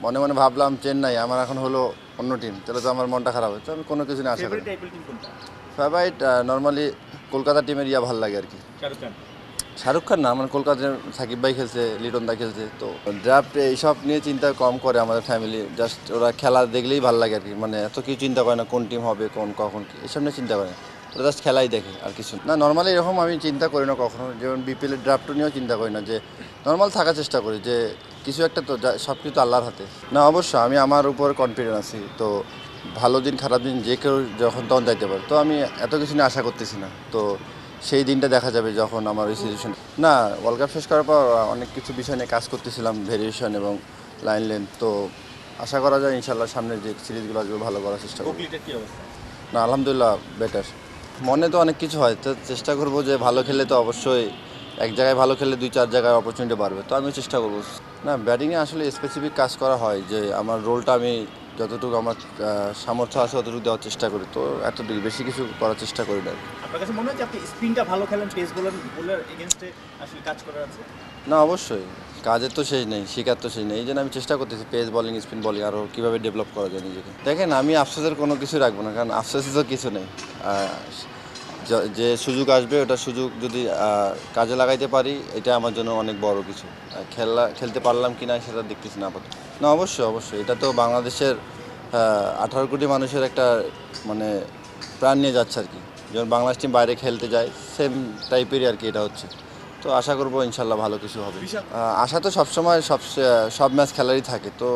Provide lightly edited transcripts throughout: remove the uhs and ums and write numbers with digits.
মনে মনে ভাবলাম চেন্নাই, আমার এখন হলো অন্য টিম, তাহলে তো আমার মনটা খারাপ হয়। তো আমি কোনো কিছু নিয়ে আশা করি। ফেভারিট নর্মালি কলকাতা টিমের ভালো লাগে আর কি। শাহরুখ খান না, আমার কলকাতার সাকিব ভাই খেলছে, লিটন দা খেলছে, তো ড্রাফট এইসব নিয়ে চিন্তা কম করে আমাদের ফ্যামিলি। জাস্ট ওরা খেলা দেখলেই ভালো লাগে আর কি, মানে এত কিছু চিন্তা করে না কোন টিম হবে, কখন কি, এসব নিয়ে চিন্তা করে না। ওরা জাস্ট খেলাই দেখে আর কিছু না। নর্মালি এরকম আমি চিন্তা করি না কখনো, যেমন বিপিএলের ড্রাফট নিয়েও চিন্তা করি না, যে নর্মাল থাকার চেষ্টা করি যে কিছু একটা তো সব কিছু তো আল্লাহর হাতে। না অবশ্যই আমি আমার উপর কনফিডেন্ট আছি, তো ভালো দিন খারাপ দিন যে কেউ যখন তখন যাইতে পারে, তো আমি এত কিছু নিয়ে আশা করতেছি না। তো সেই দিনটা দেখা যাবে যখন আমার ওই সিচুয়েশন। না, ওয়ার্ল্ড কাপ শেষ করার পর অনেক কিছু বিষয় নিয়ে কাজ করতেছিলাম, ভেরিয়েশন এবং লাইন লেন্থ। তো আশা করা যায় ইনশাল্লাহ সামনের যে সিরিজগুলো আসবে ভালো করার চেষ্টা করব। না আলহামদুলিল্লাহ বেটার। মনে তো অনেক কিছু হয়, তো চেষ্টা করব যে ভালো খেলে তো অবশ্যই এক জায়গায় ভালো খেলে 2-4 জায়গায় অপরচুনিটি বাড়বে, তো আমি চেষ্টা করব। না ব্যাটিংয়ে আসলে স্পেসিফিক কাজ করা হয়, যে আমার রোলটা আমি যতটুকু আমার সামর্থ্য আছে ততটুকু দেওয়ার চেষ্টা করি, তো এতটুকু, বেশি কিছু করার চেষ্টা করি না। আপনার কাছে মনে হয় যে আপনি স্পিনটা ভালো খেলেন, পেস বোলার এগেনস্টে আসলে কাজ করার আছে? না অবশ্যই, কাজের তো শেষ নেই, শেখার তো শেষ নেই। এই জন্য আমি চেষ্টা করতেছি পেস বোলিং, স্পিন বোলিং আরও কীভাবে ডেভেলপ করা যায় নিজেকে। দেখেন আমি আফসোসের কোনো কিছু রাখবো না, কারণ আফসোসের তো কিছু নেই। যে সুযোগ আসবে, ওটা সুযোগ যদি কাজে লাগাইতে পারি, এটা আমার জন্য অনেক বড় কিছু। খেলতে পারলাম কি না সেটা দেখতেছি না আপাতত। না অবশ্যই অবশ্যই, এটা তো বাংলাদেশের 18 কোটি মানুষের একটা মানে প্রাণ নিয়ে যাচ্ছে আর কি। যেমন বাংলাদেশ টিম বাইরে খেলতে যায়, সেম টাইপেরই আর কি এটা হচ্ছে। তো আশা করবো ইনশাল্লাহ ভালো কিছু হবে। আশা তো সবসময় সব ম্যাচ খেলারই থাকে, তো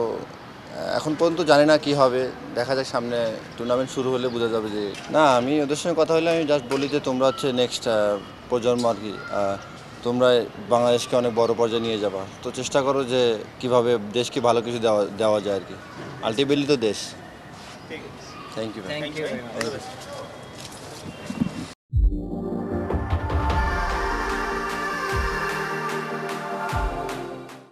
এখন পর্যন্ত জানি না কি হবে, দেখা যাক সামনে টুর্নামেন্ট শুরু হলে বোঝা যাবে। যে না, আমি ওদের সঙ্গে কথা হলে আমি জাস্ট বলি যে তোমরা হচ্ছে নেক্সট প্রজন্ম আর কি, তোমরা বাংলাদেশকে অনেক বড় পর্যায়ে নিয়ে যাবা, তো চেষ্টা করো যে কিভাবে দেশকে ভালো কিছু দেওয়া যায় আর কি। আলটিমেটলি তো দেশ। Thank you. Thank you.